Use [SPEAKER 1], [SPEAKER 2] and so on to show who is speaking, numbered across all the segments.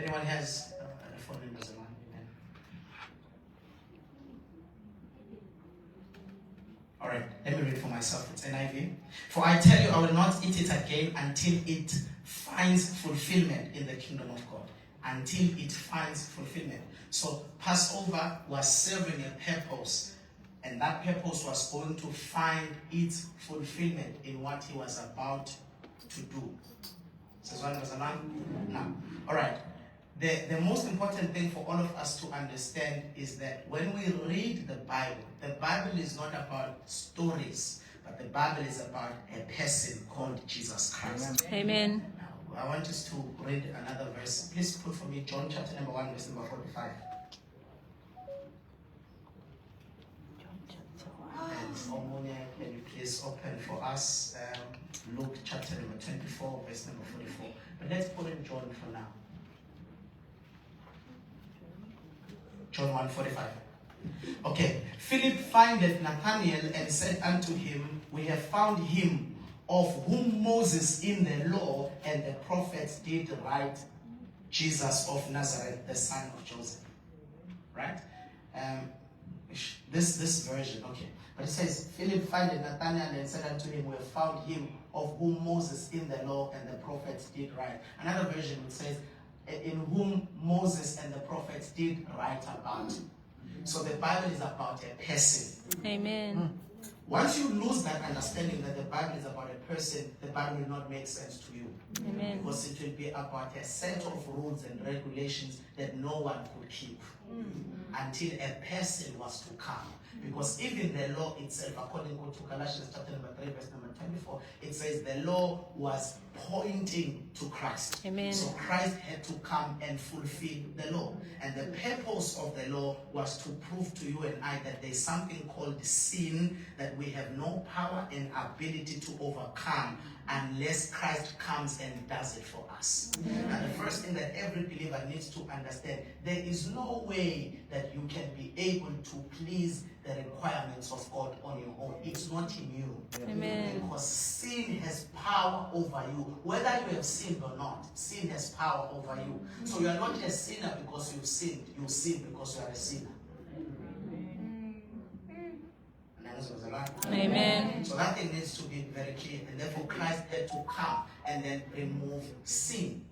[SPEAKER 1] anyone has a phone in Brazil? Amen. All right, let me read for myself. It's NIV. For I tell you, I will not eat it again until it finds fulfillment in the kingdom of God. Until it finds fulfillment. So Passover was serving a purpose, and that purpose was going to find its fulfillment in what he was about to do. Now, all right. The most important thing for all of us to understand is that when we read the Bible is not about stories, but the Bible is about a person called Jesus Christ.
[SPEAKER 2] Amen.
[SPEAKER 1] Now, I want us to read another verse. Please put for me John chapter number 1, verse number 45. And Omonia, can you please open for us Luke chapter number 24, verse number 44. But let's put in John for now. John 1:45. Okay. Philip findeth Nathanael and said unto him, We have found him of whom Moses in the law and the prophets did write, Jesus of Nazareth, the son of Joseph. Right? This version, okay. But it says, Philip findeth Nathanael and said unto him, We have found him of whom Moses in the law and the prophets did write. Another version which says, in whom Moses and the prophets did write about. So the Bible is about a person.
[SPEAKER 2] Amen.
[SPEAKER 1] Once you lose that understanding that the Bible is about a person, the Bible will not make sense to you.
[SPEAKER 2] Amen.
[SPEAKER 1] Because it will be about a set of rules and regulations that no one could keep until a person was to come. Because even the law itself, according to Galatians chapter number 3, verse number 24, it says the law was pointing to Christ.
[SPEAKER 2] Amen.
[SPEAKER 1] So Christ had to come and fulfill the law. And the purpose of the law was to prove to you and I that there's something called sin that we have no power and ability to overcome unless Christ comes and does it for us. And the first thing that every believer needs to understand, there is no way that you can be able to please the requirements of God on your own. It's not in you.
[SPEAKER 2] Amen.
[SPEAKER 1] Because sin has power over you. Whether you have sinned or not, sin has power over you. So you are not a sinner because you've sinned. You sin because you are a sinner.
[SPEAKER 2] Amen.
[SPEAKER 1] So that thing needs to be very clear. And therefore Christ had to come and then remove sin.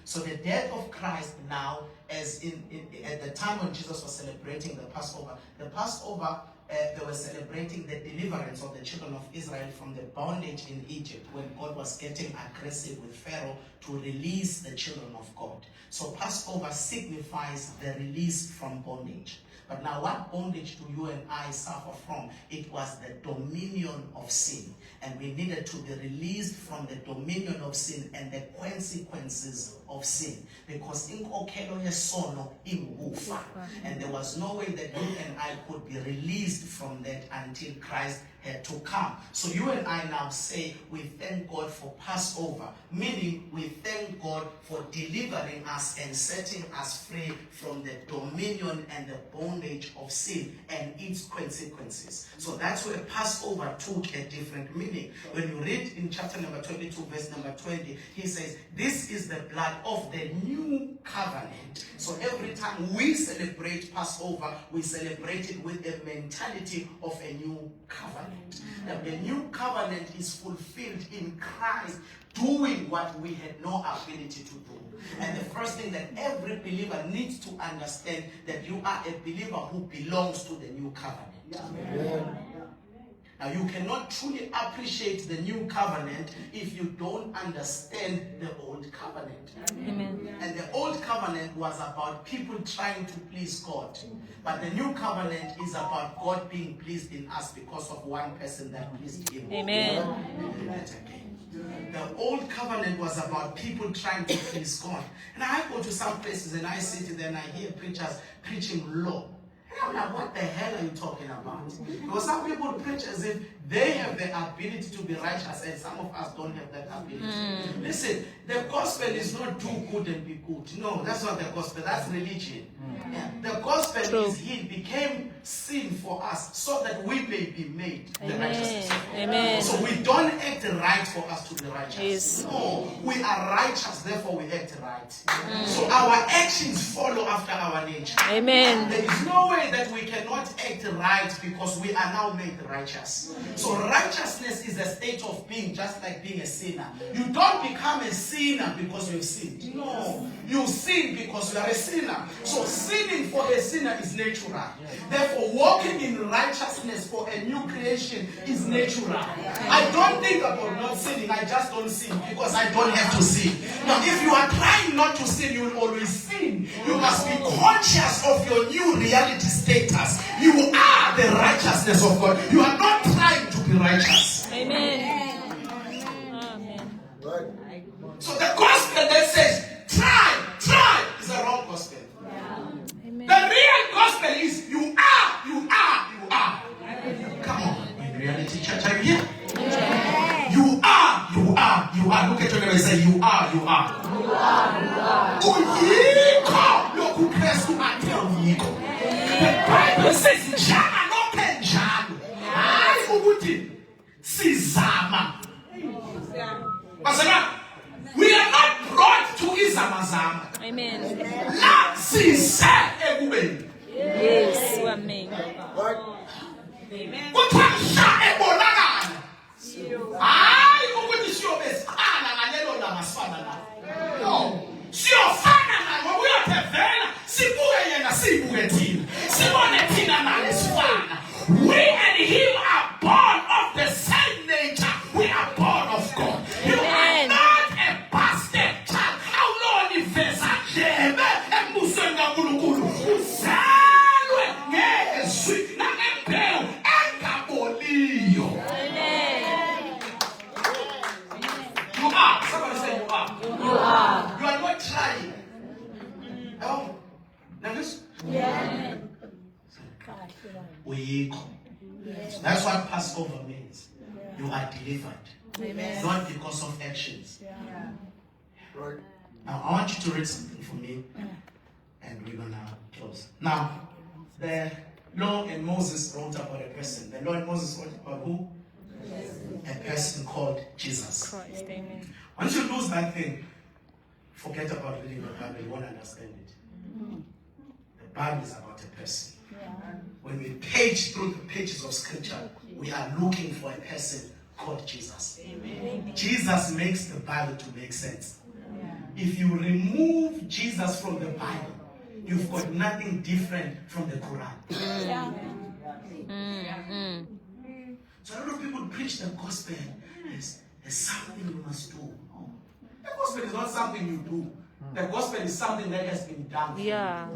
[SPEAKER 1] So the death of Christ now, as at the time when Jesus was celebrating the Passover, they were celebrating the deliverance of the children of Israel from the bondage in Egypt when God was getting aggressive with Pharaoh to release the children of God. So Passover signifies the release from bondage. But now what bondage do you and I suffer from? It was the dominion of sin. And we needed to be released from the dominion of sin and the consequences of sin. Because in Okelo Yesono in Ufa. And there was no way that you and I could be released from that until Christ had to come. So you and I now say we thank God for Passover, meaning we thank God for delivering us and setting us free from the dominion and the bondage of sin and its consequences. So that's where Passover took a different meaning. When you read in chapter number 22, verse number 20, he says, this is the blood of the new covenant. So every time we celebrate Passover, we celebrate it with the mentality of a new covenant. That the new covenant is fulfilled in Christ, doing what we had no ability to do. And the first thing that every believer needs to understand, that you are a believer who belongs to the new covenant.
[SPEAKER 3] Amen.
[SPEAKER 1] Now you cannot truly appreciate the new covenant if you don't understand the old covenant.
[SPEAKER 2] Amen.
[SPEAKER 1] And the old covenant was about people trying to please God. But the new covenant is about God being pleased in us because of one person that pleased him.
[SPEAKER 2] Amen.
[SPEAKER 1] The old covenant was about people trying to please God. And I go to some places and I sit there and I hear preachers preaching law. And I'm like, what the hell are you talking about? Because some people preach as if They have the ability to be righteous, and some of us don't have that ability. Listen, the gospel is not do good and be good. No, that's not the gospel. That's religion. Yeah. The gospel is He became sin for us so that we may be made the righteousness of God.
[SPEAKER 2] Amen.
[SPEAKER 1] So we don't act right for us to be righteous.
[SPEAKER 2] Yes.
[SPEAKER 1] No, we are righteous, therefore we act right. So our actions follow after our nature.
[SPEAKER 2] Amen.
[SPEAKER 1] There is no way that we cannot act right because we are now made righteous. So righteousness is a state of being, just like being a sinner. You don't become a sinner because you've sinned. No, you sin because you are a sinner. So sinning for a sinner is natural. Therefore, walking in righteousness for a new creation is natural. I don't think about not sinning. I just don't sin because I don't have to sin. Now, if you are trying not to sin, you will always sin. You must be conscious of your new reality status. You are the righteousness of God. You are not trying to be righteous.
[SPEAKER 2] Amen. Amen.
[SPEAKER 1] So the gospel that says, try, is the wrong gospel.
[SPEAKER 2] Amen.
[SPEAKER 1] The real gospel is you are. Come on, in reality church, are you here? You are. Look at your neighbor and say, you are. Uyikho lokhu Kristu athe uyikho. The Bible says njalo nophe njalo. Hayi ukuthi sizama. Basana, we are not brought to izamazama.
[SPEAKER 2] Amen.
[SPEAKER 1] La size ekubeni.
[SPEAKER 2] Yes. Amen.
[SPEAKER 1] Kuthasha ebonakala. Hayi ukuthi siyobesana ngalelo langa sifana la. No. Siyofana naye ngoba uyathevela sibuke yena sibuke thina. Sibone thina naye sifana. We and him are born of the same nature. We are born of God. You are not a bastard child. How long is this? Ajebe embusweni kaNkulunkulu. Uzalwe ngezwi nangembewu engaboliyo. You are. Somebody say you are.
[SPEAKER 2] You are.
[SPEAKER 1] You are not trying. Oh. Now listen. Uyikho. That's what Passover means. You are delivered.
[SPEAKER 2] Amen.
[SPEAKER 1] Not because of actions. Right. Now I want you to read something for me. And we're gonna close. Now, the law and Moses wrote about a person. The law and Moses wrote about who? A person called Jesus.
[SPEAKER 2] Christ. Amen.
[SPEAKER 1] Once you lose that thing, forget about reading the Bible. You won't understand it. The Bible is about a person. When we page through the pages of Scripture, we are looking for a person called Jesus. Amen. Jesus makes the Bible to make sense. If you remove Jesus from the Bible, you've got nothing different from the Quran. So a lot of people preach the gospel as something you must do. No. The gospel is not something you do. The gospel is something that has been done.
[SPEAKER 2] Yeah.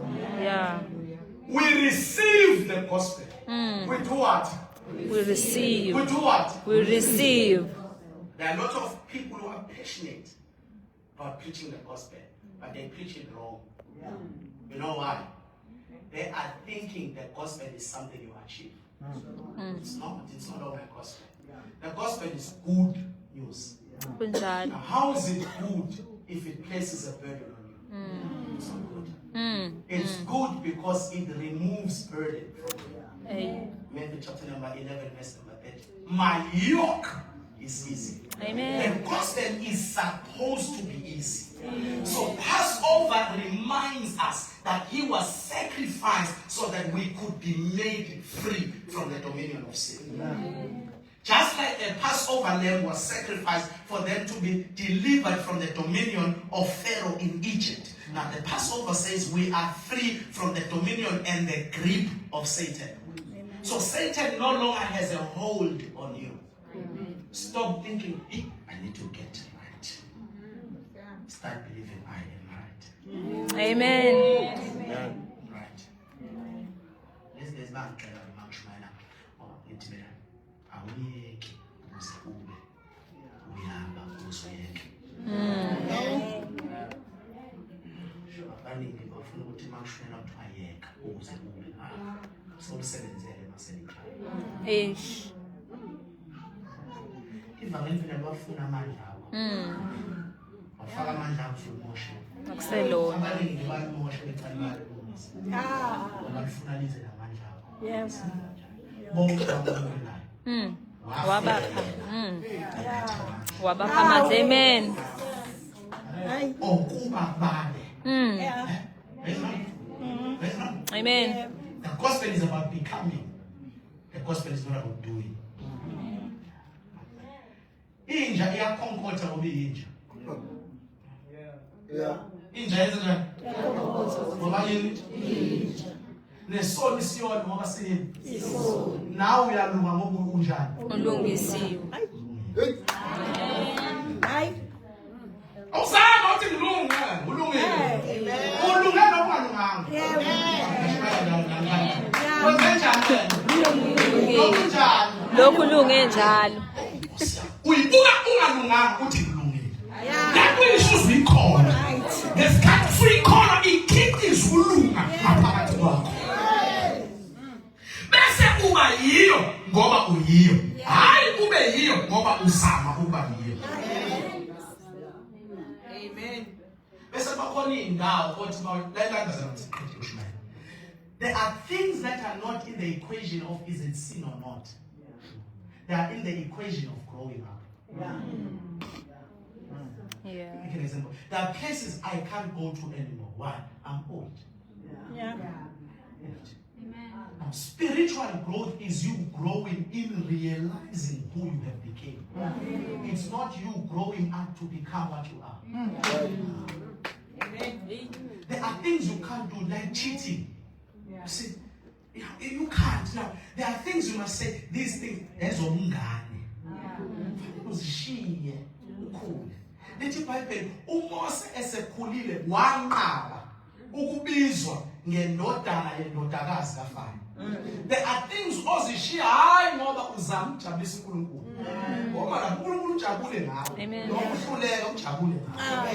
[SPEAKER 1] We receive the gospel. We do what?
[SPEAKER 2] We receive.
[SPEAKER 1] We do what?
[SPEAKER 2] We receive.
[SPEAKER 1] There are a lot of people who are passionate about preaching the gospel, but they preach it wrong. You know why? They are thinking the gospel is something you achieve. It's not all the gospel. The gospel is good news. Now, how is it good if it places a burden on you? It's not good. It's good because it removes burden from you. Matthew chapter number 11, verse number 30. My yoke is easy.
[SPEAKER 2] Amen.
[SPEAKER 1] The gospel is supposed to be easy. So Passover reminds us that he was sacrificed so that we could be made free from the dominion of sin. Just like a Passover lamb was sacrificed for them to be delivered from the dominion of Pharaoh in Egypt. Now the Passover says we are free from the dominion and the grip of Satan. So Satan no longer has a hold on you. Stop thinking, I need to get right. Start believing I am right.
[SPEAKER 2] Amen.
[SPEAKER 1] Right. There's not a much manner or intimate. Awuyeki ukuze ube uyahamba uzuyeke. Abaningi bafuna ukuthi makushonela kuthiwa yeka ukuze ube. Sokusebenzele masekhaya. ivangeli vele bafuna amandla akho. Wafaka amandla akho uMoshe.
[SPEAKER 2] Akuselona.
[SPEAKER 1] Abaningi bayamosha becala balungisa. Ngoba lifuna lize namandla akho.
[SPEAKER 3] Yes.
[SPEAKER 1] Bonke abamukelayo.
[SPEAKER 2] Wabapha. Wabapha amandla. Amen.
[SPEAKER 1] Okuba babe.
[SPEAKER 2] Amen.
[SPEAKER 1] The gospel is about becoming. The gospel is not about doing. Inja iyakhonkotha ngoba iyinja. Inja yenza njani? Ngoba yini? Nesoni siyona ngoba siyini? Nawe uyalunga ngoba unjani?
[SPEAKER 2] Ulungisiwe.
[SPEAKER 1] Awusanga uthi ngilunge, ulungile. Ulunge noma ungalunganga.
[SPEAKER 2] Lokhu lunge njalo.
[SPEAKER 1] Uyibuka ungalunganga uthi ngilungile. Yakuyisho uzikhona. Ngesikhathi uyikhona ikhiqiza ulunga ngaphakathi kwakho. Bese uba yiyo ngoba uyiyo. Hayi ube yiyo ngoba uzama ukuba yiyo. Amen. Bese bakhona indawo othi bayilandazana ukuthi ushimela. There are things that are not in the equation of is it sin or not. They are in the equation of growing up.
[SPEAKER 2] Yeah.
[SPEAKER 1] Make an example. There are places I can't go to anymore. Why? I'm old. Now, spiritual growth is you growing in realizing who you have become. It's not you growing up to become what you are. There are things you can't do, like cheating. You see, you can't. Now, there are things you must say, these things, there's umngane. Uzishiye, ukhule. Lithi iBhayibheli, uMose esekhulile wanqaba ukubizwa ngendodana yendodakazi kaFaro. There are things ozishiya hayi ngoba uzama ukujabulisa uNkulunkulu. Ngoba la uNkulunkulu ujabule ngawe. Noma uhluleka ujabule ngawe.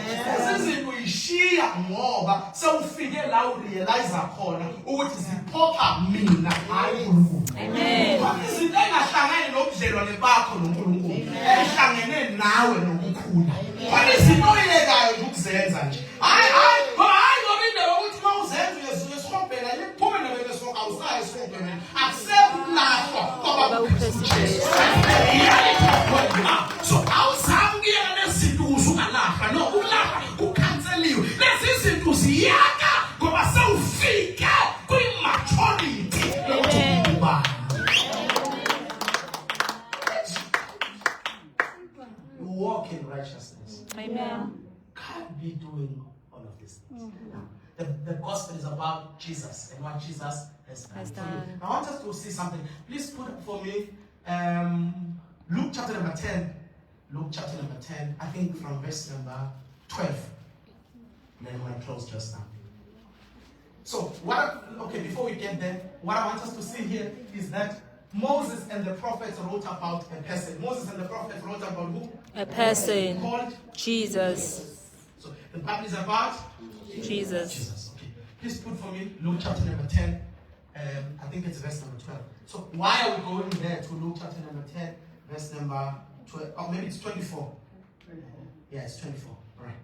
[SPEAKER 1] Izinto uyishiya ngoba sewufike la urealize khona ukuthi ziphokha mina hayi uNkulunkulu.
[SPEAKER 2] Amen.
[SPEAKER 1] Izinto engahlangani nobudlelwane bakho noNkulunkulu, ehlangene nawe nokukhula. Kwani izinto oyekayo ukuzenza nje. Hayi ngoba indawo ukuthi mawuzenza uyesihobhela lephume nawe lesoka awusayi esihobhela. Akusekulahla ngoba uKristu. So awuzange uyena lezinto usungalahla no ulahla ukhanseliwe. Lezi zinto ziyaka ngoba sewufika kwi-maturity. You walk in righteousness.
[SPEAKER 2] Amen.
[SPEAKER 1] Can't be doing all of these things. Now, the gospel is about Jesus and what Jesus has done for you. I want us to see something. Please put up for me Luke chapter number 10. Luke chapter number 10, I think from verse number 12. And then when I close just now. So, before we get there, what I want us to see here is that Moses and the prophets wrote about a person. Moses and the prophets wrote about who?
[SPEAKER 2] A person.
[SPEAKER 1] Called
[SPEAKER 2] Jesus.
[SPEAKER 1] So, the Bible is about
[SPEAKER 2] Jesus.
[SPEAKER 1] Jesus. Okay. Please put for me Luke chapter number 10. I think it's verse number 12. So, why are we going there to Luke chapter number 10, verse number 12? Oh, maybe it's 24. Yeah, it's 24. All right.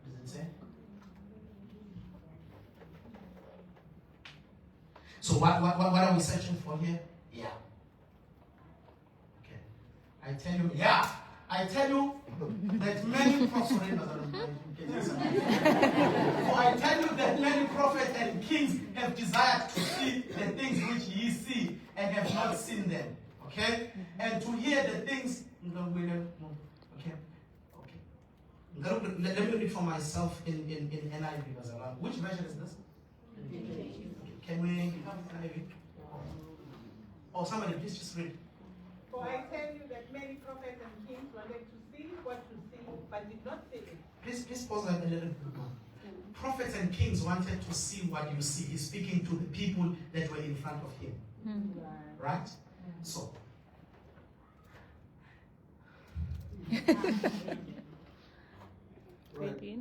[SPEAKER 1] What does it say? So what are we searching for here? Yeah. Okay. I tell you that many prophets. I tell you that many prophets and kings have desired to see the things which ye see and have not seen them. Okay? And to hear the things. Okay. Let me read for myself in NIV. Which version is this? Can we have NIV? Oh, somebody please just read.
[SPEAKER 3] For I tell you that many prophets and kings wanted to see what you see, but did not see it.
[SPEAKER 1] Please pause that a little bit more. Prophets and kings wanted to see what you see. He's speaking to the people that were in front of him. Right? So.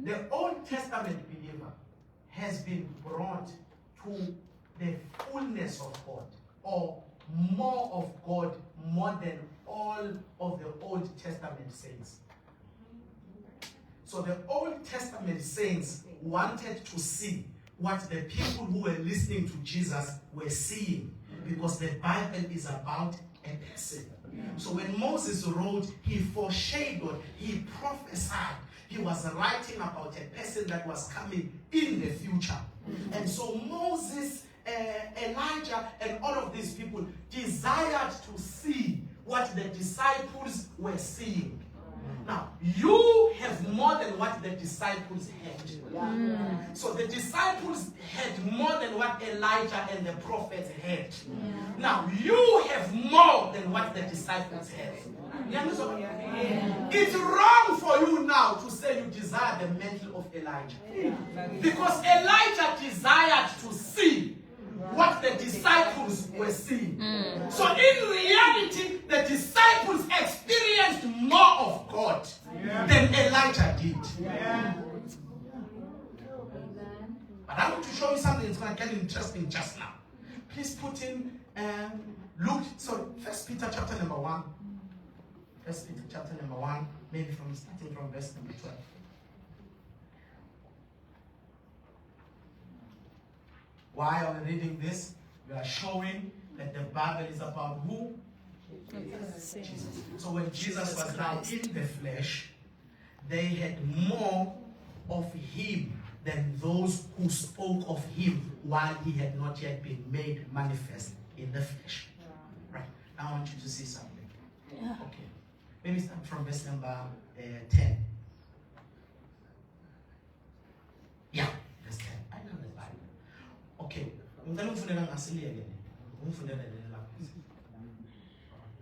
[SPEAKER 1] The Old Testament believer has been brought to the fullness of God, or more of God more than all of the Old Testament saints. So the Old Testament saints wanted to see what the people who were listening to Jesus were seeing, because the Bible is about a person. So when Moses wrote, he foreshadowed, he prophesied. He was writing about a person that was coming in the future. And so Moses, Elijah, and all of these people desired to see what the disciples were seeing. Now, you have more than what the disciples had. So the disciples had more than what Elijah and the prophets had. Now, you have more than what the disciples had. You understand? It's wrong for you now to say you desire the mantle of Elijah. Because Elijah desired to see what the disciples were seeing. So in reality, the disciples experienced more of God than Elijah did. But I want to show you something that's going to get interesting just now. Please put in Luke, sorry, 1 Peter chapter number 1. 1 Peter chapter number 1, maybe starting from verse number 12. Why are we reading this? We are showing that the Bible is about who? Jesus. So when Jesus was now in the flesh, they had more of him than those who spoke of him while he had not yet been made manifest in the flesh. Right. Now I want you to see something. Okay. Maybe start from verse number 10. Yeah, verse 10. I know the Bible. Okay.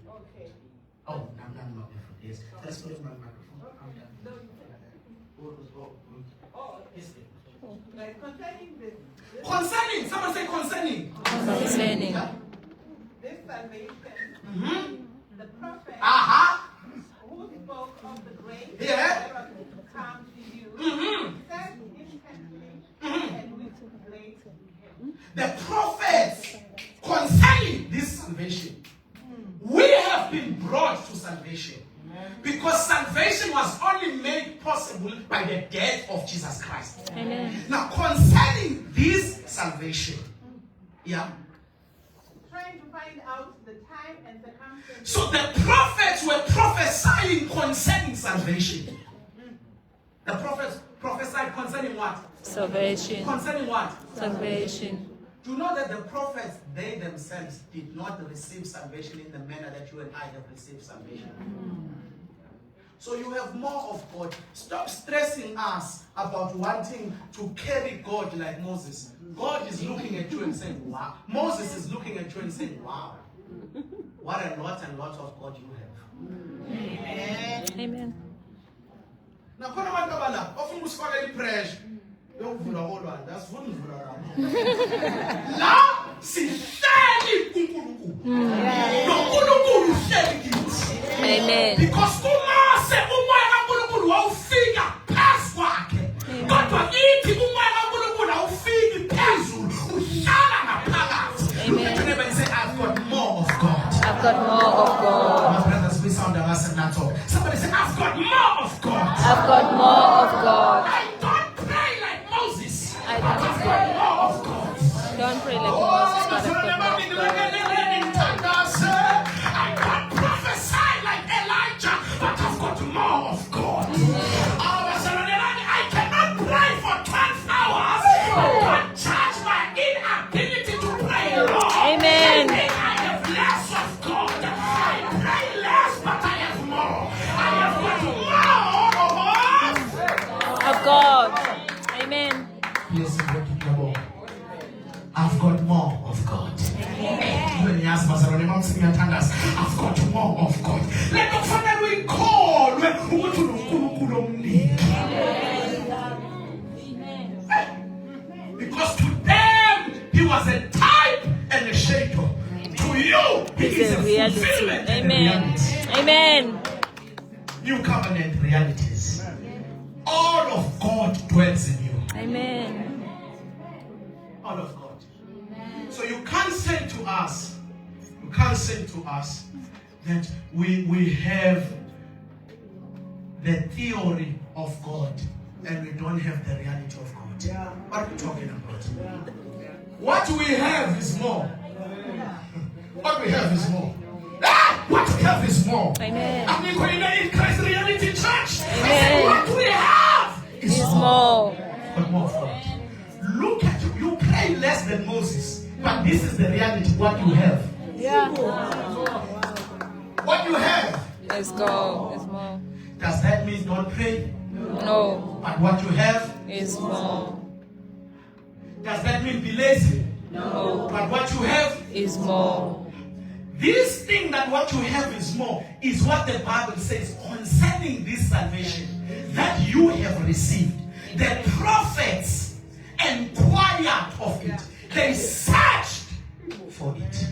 [SPEAKER 1] Okay. Oh, no. Yes. Let's put it on my microphone.
[SPEAKER 3] Concerning this.
[SPEAKER 1] Concerning. Someone say concerning.
[SPEAKER 2] Concerning.
[SPEAKER 3] This salvation. The prophet. Who spoke of the grace that was to come to you. Said instantly and with grace him.
[SPEAKER 1] The prophets concerning this salvation. We have been brought to salvation. Because salvation was only made possible by the death of Jesus Christ.
[SPEAKER 2] Amen.
[SPEAKER 1] Now, concerning this salvation,
[SPEAKER 3] Trying to find out the time and circumstances.
[SPEAKER 1] so the prophets were prophesying concerning salvation. The prophets prophesied concerning what?
[SPEAKER 2] Salvation.
[SPEAKER 1] Concerning what?
[SPEAKER 2] Salvation.
[SPEAKER 1] Do you know that the prophets, they themselves did not receive salvation in the manner that you and I have received salvation? So you have more of God. Stop stressing us about wanting to carry God like Moses. God is looking at you and saying, wow. Moses is looking at you and saying, wow. What a lot and lot of God you have. Amen.
[SPEAKER 2] Amen.
[SPEAKER 1] Now, when I want to often was for any pressure. That's what La sihleli uNkulunkulu uhleli kithi.
[SPEAKER 2] Amen.
[SPEAKER 1] Because kumase umoya kaNkulunkulu wawufika phezu kwakhe. Kodwa kithi umoya kaNkulunkulu awufiki phezulu, uhlala ngaphakathi. Look at your neighbor and say, I've got more of God.
[SPEAKER 2] I've got more of God.
[SPEAKER 1] My brothers, we sound like us and not talk. Somebody say, I've got more of God.
[SPEAKER 2] I've got more of God.
[SPEAKER 1] I don't pray like Moses.
[SPEAKER 2] I
[SPEAKER 1] I've got more of God.
[SPEAKER 2] Don't pray like Moses, but I've got more of God.
[SPEAKER 1] I can't prophesy like Elijah, but I've got more of God. I cannot pray for 12 hours, but don't judge my inability to pray long.
[SPEAKER 2] Amen.
[SPEAKER 1] I have less of God. I pray less, but I have more. I have got more
[SPEAKER 2] Of God. Amen.
[SPEAKER 1] Yes, I've got more of God. When he asked Pastor Ronnie, I've got more of God. Let the Father we call because to them he was a type and a shadow. To you he is a
[SPEAKER 2] reality.
[SPEAKER 1] fulfillment and a
[SPEAKER 2] Amen.
[SPEAKER 1] reality.
[SPEAKER 2] Amen.
[SPEAKER 1] New covenant realities. All of God dwells in you. All of God. So you can't say to us, said to us that we have the theory of God and we don't have the reality of God. What are we talking about? What we have is more. What we have is more. What we have is more.
[SPEAKER 2] Amen.
[SPEAKER 1] I'm in Christ Reality Church.
[SPEAKER 2] Amen.
[SPEAKER 1] What we have is
[SPEAKER 2] Is
[SPEAKER 1] more.
[SPEAKER 2] more.
[SPEAKER 1] But more of God. Look at you. You pray less than Moses. But this is the reality. What you have. What you have.
[SPEAKER 2] Is God. Is more.
[SPEAKER 1] Does that mean don't pray?
[SPEAKER 2] No.
[SPEAKER 1] But what you have.
[SPEAKER 2] Is more.
[SPEAKER 1] Does that mean be lazy?
[SPEAKER 2] No.
[SPEAKER 1] But what you have.
[SPEAKER 2] Is more.
[SPEAKER 1] This thing that what you have is more is what the Bible says concerning this salvation that you have received. The prophets inquired of it. They searched for it,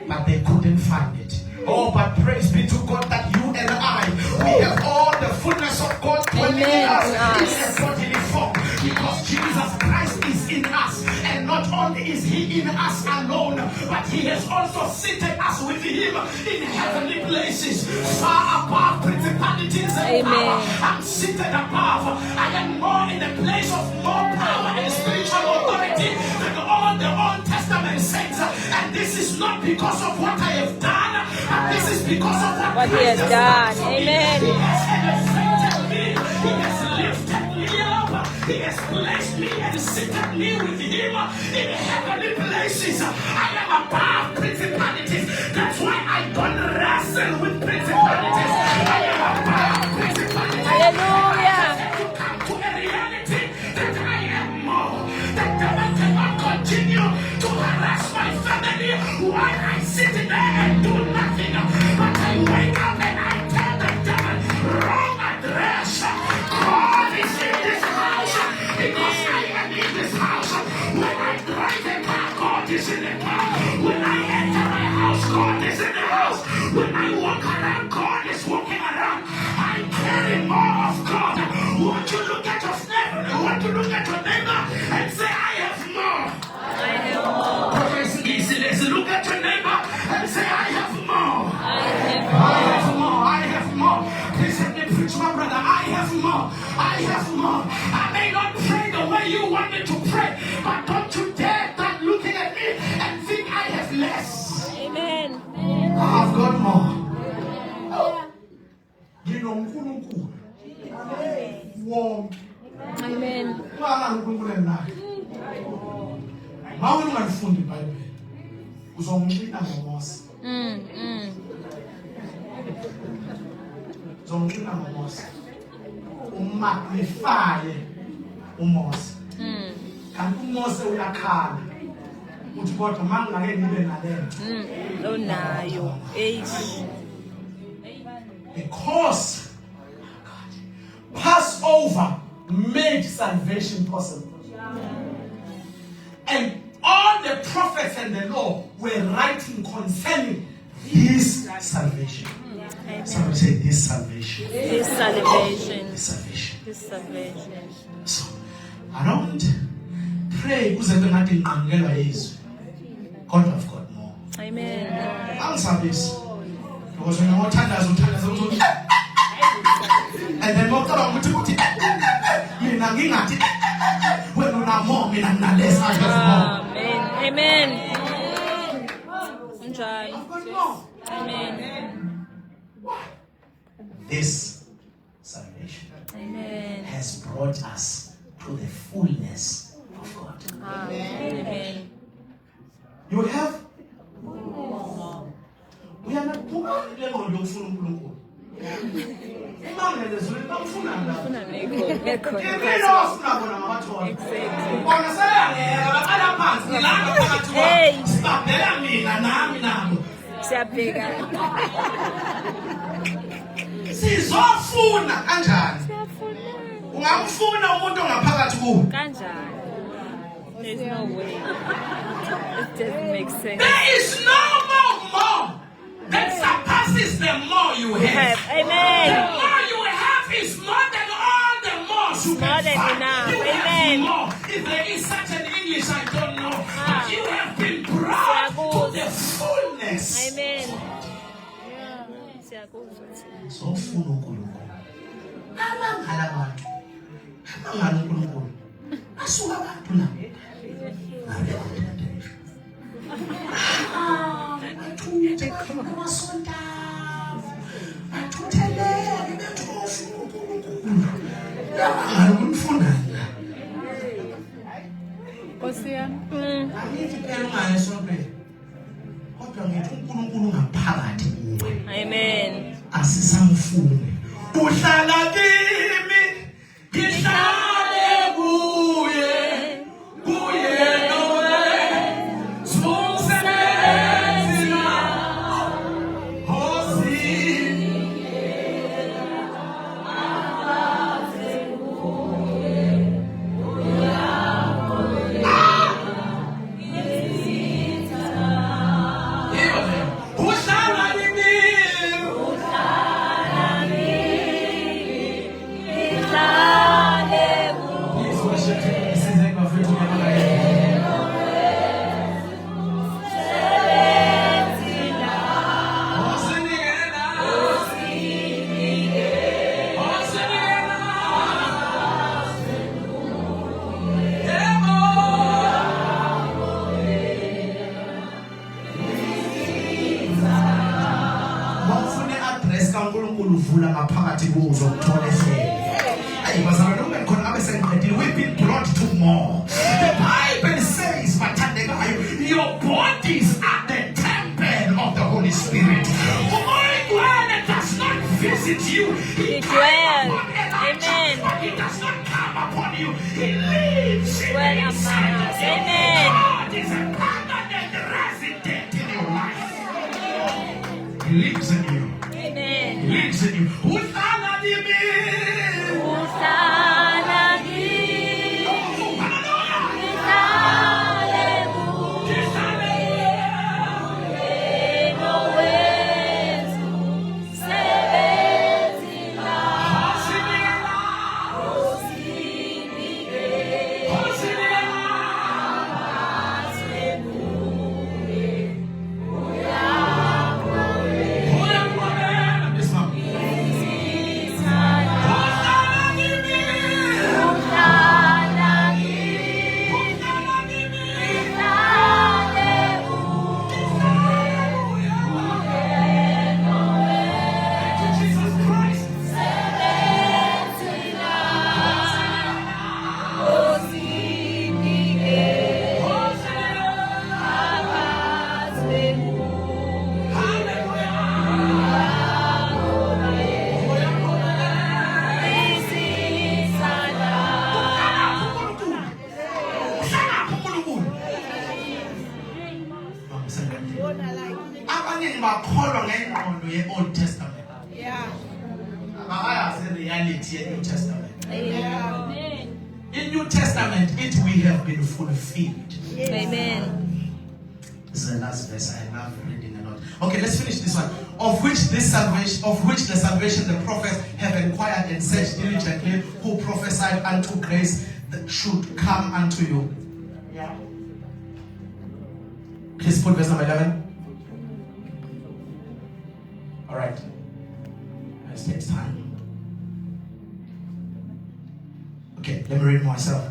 [SPEAKER 1] but they couldn't find it. Oh, but praise be to God that you and I, we have all the fullness of God dwelling in us in a bodily form, because Jesus Christ is in us, and not only is He in us alone, but He has also seated us with Him in heavenly places, far above principalities and power. I'm seated above. I am more in a place of more power and spiritual authority than all the Old Testament saints, and this is not because of what I have done. This is because of what
[SPEAKER 2] He has done. Amen.
[SPEAKER 1] He has elevated me. He has lifted me up. He has placed me and seated me with Him in heavenly places. I am above principalities. That's why I don't wrestle with principalities. I am above principalities.
[SPEAKER 2] Hallelujah.
[SPEAKER 1] To come to a reality that I am more. That devil cannot continue to harass my family while I sit in there and do nothing. But I wake up and I tell the devil, wrong address. God is in this house because I am in this house. When I drive a car, God is in the car. When I enter my house, God is in the house. When I walk around, God is walking around. I carry more of God. Won't you look at your neighbor? Want to look at your neighbor and say, I have more.
[SPEAKER 2] I have more.
[SPEAKER 1] It's easy. Let's look at your neighbor and say, I have more.
[SPEAKER 2] I have
[SPEAKER 1] I have more. I have more. Please let me preach, my brother. I have more. I have more. I may not pray the way you want me to pray, but don't you dare start looking at me and think I have less.
[SPEAKER 2] Amen.
[SPEAKER 1] I've got more. You know, warm.
[SPEAKER 2] Amen.
[SPEAKER 1] How will I find the Bible? Uzongcina ngoMose. Uzongcina ngoMose. Umagnify uMose. Kanti uMose uyakhala. Uthi kodwa mangake ngibe nalento.
[SPEAKER 2] Unayo.
[SPEAKER 1] Because Passover made salvation possible. And all the prophets and the law were writing concerning His salvation. Somebody say this salvation.
[SPEAKER 2] This salvation.
[SPEAKER 1] This salvation.
[SPEAKER 2] This salvation.
[SPEAKER 1] So, I don't pray uze ngathi ngiqhamukelwa yizwi. God have got more.
[SPEAKER 2] Amen.
[SPEAKER 1] Angisabisi. Because when you uthandaza uthi and then mocabanga ukuthi mina ngingathi wena una more mina nginaless. I have more.
[SPEAKER 2] Amen. Enjoy.
[SPEAKER 1] I've got more.
[SPEAKER 2] Amen.
[SPEAKER 1] This salvation
[SPEAKER 2] Amen.
[SPEAKER 1] has brought us to the fullness of God.
[SPEAKER 2] Amen.
[SPEAKER 1] You have. We are not poor.
[SPEAKER 2] Siyabheka.
[SPEAKER 1] Sizofuna kanjani? Ungamfuna umuntu ongaphakathi kuwe.
[SPEAKER 2] Kanjani? There's no way. It doesn't make sense.
[SPEAKER 1] There is no more that surpasses the more you have.
[SPEAKER 2] Amen.
[SPEAKER 1] The more you have is more than all the more you
[SPEAKER 2] More
[SPEAKER 1] can
[SPEAKER 2] than
[SPEAKER 1] find.
[SPEAKER 2] enough.
[SPEAKER 1] You
[SPEAKER 2] Amen.
[SPEAKER 1] have more. If there is such an English, I don't know. But you have been brought to the fullness
[SPEAKER 2] Amen. Siyakuzwa thina.
[SPEAKER 1] Sofuna uNkulunkulu. Amangala abantu. Amangala uNkulunkulu. Asuka abantu la. Athuthe amasonto. Athuthelele bethofu uNkulunkulu. Amangala umfundana.
[SPEAKER 2] Nkosi yami.
[SPEAKER 1] Angithi phela ngayo esontweni. Kodwa ngithi uNkulunkulu ngaphakathi kuwe.
[SPEAKER 2] Amen.
[SPEAKER 1] Asisamfune. Uhlala kimi, ngihlale kuye. Kuye nowe. Sumsebenzi Hosi. Uvula ngaphakathi kuzo ukuthola ehlele. Ayibazana noma khona abe sengiqedile, we've been brought to more. The Bible says bathandekayo, your bodies are the temple of the Holy Spirit. Umoya does not visit you. He dwells. Amen. But he does not come upon you. He lives inside us.
[SPEAKER 2] Amen.
[SPEAKER 1] God is a permanent resident in your life. He lives in you. Lives in you. Uhlala kimi.
[SPEAKER 2] Uhlala kimi. Ngihlale kuwe. Wena wethu sebenzi la.
[SPEAKER 1] Old Testament. Yeah. The reality in New Testament.
[SPEAKER 2] Amen.
[SPEAKER 1] In New Testament, it we have been fulfilled.
[SPEAKER 2] Amen.
[SPEAKER 1] This is the last verse. I love reading a lot. Okay, let's finish this one. Of which the salvation the prophets have inquired and searched diligently, who prophesied unto grace that should come unto you. Yeah. Please put verse number 11. All right. Let's take time. Okay, let me read myself.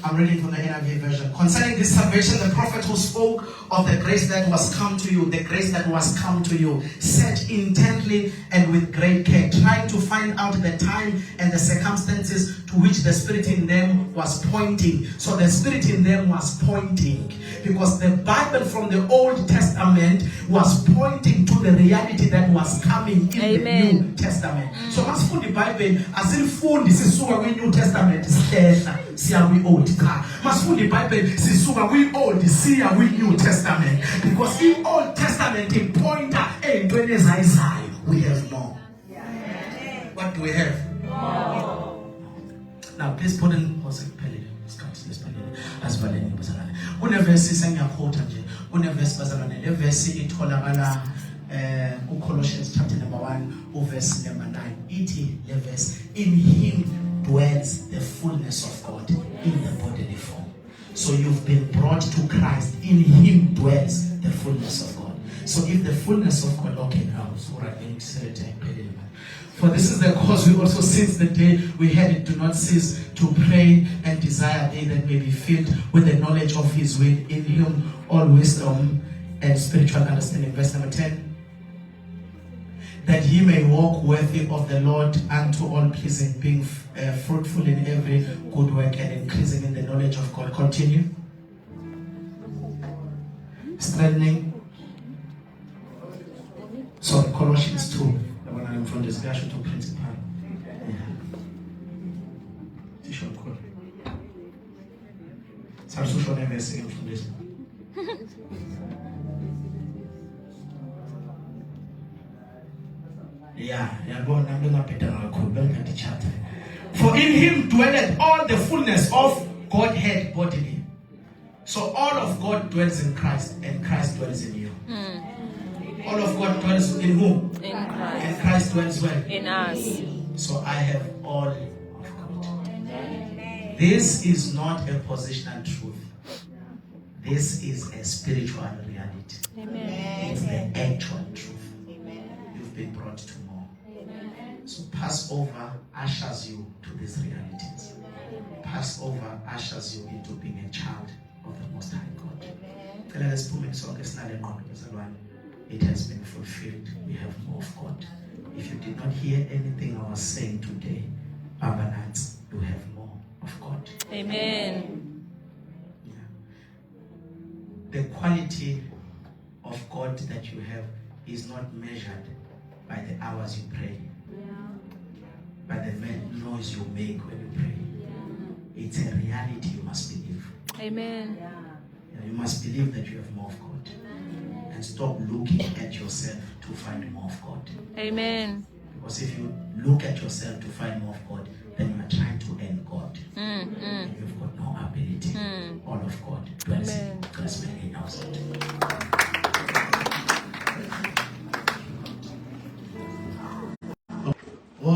[SPEAKER 1] I'm reading from the NIV version. Concerning this salvation, the prophet who spoke of the grace that was come to you, the grace that was come to you, searched intently and with great care, trying to find out the time and the circumstances to which the Spirit in them was pointing. So the Spirit in them was pointing, because the Bible from the Old Testament was pointing to the reality that was coming in
[SPEAKER 2] Amen.
[SPEAKER 1] The New Testament. So as for the Bible, as if food is sisuka in New Testament, siya we Old. Mas for the Bible, sisuka we Old, siya we New Testament. Because in Old Testament, it pointer entweni ezayizayo. We have more. What do we have? Now, please put in kuneverse sengiyakhotha nje, kuneverse bazalwane, le verse itholakala Colossians chapter number 1 verse number 9. Ithi le verse, in him dwells the fullness of God in the bodily form. So you've been brought to Christ, in him dwells the fullness of God. So if the fullness of God, okay, now, for this is the cause we also since the day we had it, do not cease to pray and desire they that may be filled with the knowledge of his will, in him all wisdom and spiritual understanding. Verse number 10. That he may walk worthy of the Lord unto all pleasing, being fruitful in every good work and increasing in the knowledge of God. Continue. Strengthening. Sorry, Colossians 2. The one I'm from discussion to principle. Sorry, social investing from this. For in him dwelleth all the fullness of Godhead bodily. So all of God dwells in Christ, and Christ dwells in you. All of God dwells in whom?
[SPEAKER 2] In Christ.
[SPEAKER 1] And Christ dwells where?
[SPEAKER 2] In us.
[SPEAKER 1] So I have all of God. This is not a positional truth. This is a spiritual reality.
[SPEAKER 2] Amen.
[SPEAKER 1] It's the actual truth. You've been brought to more. So Passover ushers you to these realities. Passover ushers you into being a child of the Most High God. It has been fulfilled. We have more of God. If you did not hear anything I was saying today, Abanats, you have more of God.
[SPEAKER 2] Amen.
[SPEAKER 1] Yeah. The quality of God that you have is not measured by the hours you pray, by the noise you make when you pray. It's a reality you must believe.
[SPEAKER 2] Amen.
[SPEAKER 1] Yeah, you must believe that you have more of God. And stop looking at yourself to find more of God.
[SPEAKER 2] Amen.
[SPEAKER 1] Because if you look at yourself to find more of God, then you are trying to end God. And you've got no ability. All of God dwells in us.